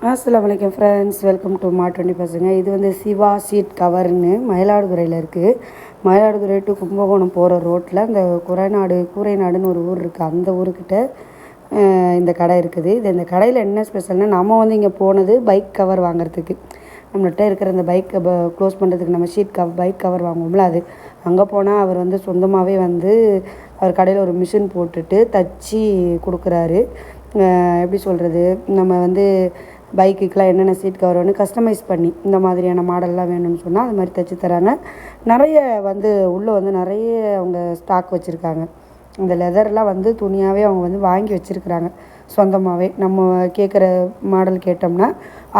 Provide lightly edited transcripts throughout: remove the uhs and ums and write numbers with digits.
அஸ்ஸலாமு அலைக்கும் friends, welcome to மா20 பசங்க. இது வந்து சிவா சீட் கவர்னு மயிலாடுதுறையில் இருக்குது. மயிலாடுதுறை டு கும்பகோணம் போகிற ரோட்டில் இந்த கூரைநாடுன்னு ஒரு ஊர் இருக்குது. அந்த ஊருக்கிட்ட இந்த கடை இருக்குது. இந்த கடையில் என்ன ஸ்பெஷல்னால், நம்ம வந்து இங்கே போனது பைக் கவர் வாங்குறதுக்கு. நம்மள்கிட்ட இருக்கிற இந்த பைக்கை க்ளோஸ் பண்ணுறதுக்கு நம்ம பைக் கவர் வாங்குவோம்ல, அது அங்கே போனால் அவர் வந்து சொந்தமாகவே வந்து அவர் கடையில் ஒரு மிஷின் போட்டுட்டு தச்சு கொடுக்குறாரு. எப்படி சொல்கிறது, நம்ம வந்து பைக்குக்கெலாம் என்னென்ன சீட் கவர் வேணும் கஸ்டமைஸ் பண்ணி இந்த மாதிரியான மாடல்லாம் வேணும்னு சொன்னால் அது மாதிரி தைச்சி தராங்க. நிறைய வந்து உள்ளே வந்து நிறைய அவங்க ஸ்டாக் வச்சுருக்காங்க. இந்த லெதர்லாம் வந்து துணியாகவே அவங்க வந்து வாங்கி வச்சுருக்குறாங்க சொந்தமாகவே. நம்ம கேட்குற மாடல் கேட்டோம்னா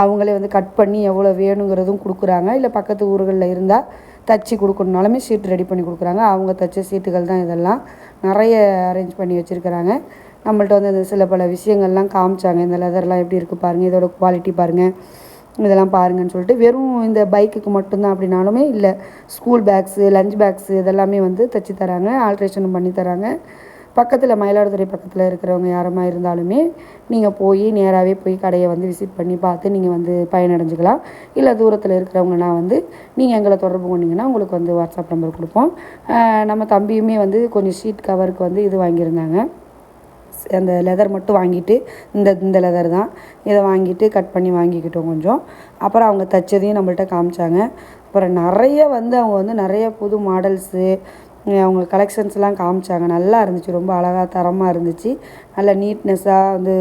அவங்களே வந்து கட் பண்ணி எவ்வளோ வேணுங்கிறதும் கொடுக்குறாங்க. இல்லை பக்கத்து ஊர்களில் இருந்தால் தச்சு கொடுக்கணுனாலுமே சீட் ரெடி பண்ணி கொடுக்குறாங்க. அவங்க தைச்ச சீட்டுகள் தான் இதெல்லாம் நிறைய அரேஞ்ச் பண்ணி வச்சுருக்கிறாங்க. நம்மள்ட்ட வந்து அந்த சில பல விஷயங்கள்லாம் காமிச்சாங்க. இந்த லெதர்லாம் எப்படி இருக்குது பாருங்கள், இதோட குவாலிட்டி பாருங்கள், இதெல்லாம் பாருங்கன்னு சொல்லிட்டு. வெறும் இந்த பைக்குக்கு மட்டும்தான் அப்படின்னாலுமே இல்லை, ஸ்கூல் பேக்ஸு, லஞ்ச் பேக்ஸு இதெல்லாமே வந்து தைச்சி தராங்க, ஆல்ட்ரேஷனும் பண்ணி தராங்க. பக்கத்தில் மயிலாடுதுறை பக்கத்தில் இருக்கிறவங்க யாரமா இருந்தாலுமே நீங்கள் நேராகவே போய் கடையை வந்து விசிட் பண்ணி பார்த்து நீங்கள் வந்து பயனடைஞ்சிக்கலாம். இல்லை தூரத்தில் இருக்கிறவங்கன்னா வந்து நீங்கள் எங்களை தொடர்பு கொண்டீங்கன்னா உங்களுக்கு வந்து வாட்ஸ்அப் நம்பர் கொடுப்போம். நம்ம தம்பியுமே வந்து கொஞ்சம் ஷீட் கவருக்கு வந்து இது வாங்கியிருந்தாங்க. அந்த லெதர் மட்டும் வாங்கிட்டு இந்த லெதர் தான், இதை வாங்கிட்டு கட் பண்ணி வாங்கிக்கிட்டோம் கொஞ்சம். அப்புறம் அவங்க தைச்சதையும் நம்மள்ட்ட காமிச்சாங்க. அப்புறம் நிறைய வந்து அவங்க வந்து நிறைய புது மாடல்ஸு அவங்க கலெக்ஷன்ஸ்லாம் காமிச்சாங்க. நல்லா இருந்துச்சு, ரொம்ப அழகாக தரமாக இருந்துச்சு. நல்ல நீட்னஸாக வந்து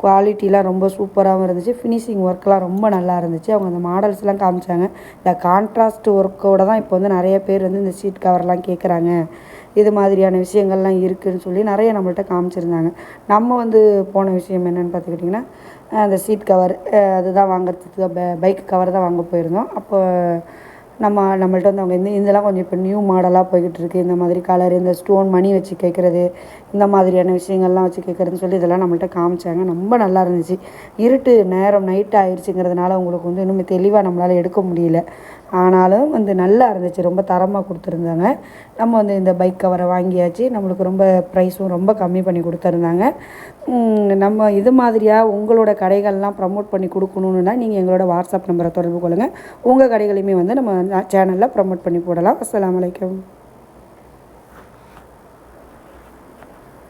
குவாலிட்டிலாம் ரொம்ப சூப்பராகவும் இருந்துச்சு. ஃபினிஷிங் ஒர்க்லாம் ரொம்ப நல்லா இருந்துச்சு. அவங்க அந்த மாடல்ஸ்லாம் காமிச்சாங்க. இந்த கான்ட்ராஸ்ட் ஒர்க்கோடு தான் இப்போ வந்து நிறைய பேர் வந்து இந்த ஷீட் கவர்லாம் கேட்குறாங்க. இது மாதிரியான விஷயங்கள்லாம் இருக்குதுன்னு சொல்லி நிறைய நம்மள்ட்ட காமிச்சிருந்தாங்க. நம்ம வந்து போன விஷயம் என்னென்னு பார்த்துக்கிட்டிங்கன்னா, அந்த சீட் கவர் அதுதான் வாங்குறதுக்கு பைக் கவர் தான் வாங்க போயிருந்தோம். அப்போ நம்மள்ட்ட வந்து அவங்க இதெல்லாம் கொஞ்சம் இப்போ நியூ மாடலாக போய்கிட்டு இருக்குது. இந்த மாதிரி கலர், இந்த ஸ்டோன் மணி வச்சு கேட்குறது, இந்த மாதிரியான விஷயங்கள்லாம் வச்சு கேட்குறதுன்னு சொல்லி இதெல்லாம் நம்மள்ட்ட காமிச்சாங்க. ரொம்ப நல்லா இருந்துச்சு. நைட் ஆயிடுச்சுங்கிறதுனால உங்களுக்கு வந்து இன்னும் தெளிவாக நம்மளால் எடுக்க முடியல. ஆனாலும் வந்து நல்லா இருந்துச்சு, ரொம்ப தரமாக கொடுத்துருந்தாங்க. நம்ம வந்து இந்த பைக் கவரை வாங்கியாச்சு. நம்மளுக்கு ரொம்ப ப்ரைஸும் ரொம்ப கம்மி பண்ணி கொடுத்துருந்தாங்க. நம்ம இது மாதிரியாக உங்களோட கடைகள்லாம் ப்ரமோட் பண்ணி கொடுக்கணுன்னா நீங்கள் எங்களோட வாட்ஸ்அப் நம்பரை தொடர்பு கொள்ளுங்கள். உங்கள் கடைகளையுமே வந்து நம்ம சேனலில் ப்ரமோட் பண்ணி போடலாம். அஸ்ஸலாமு அலைக்கும்.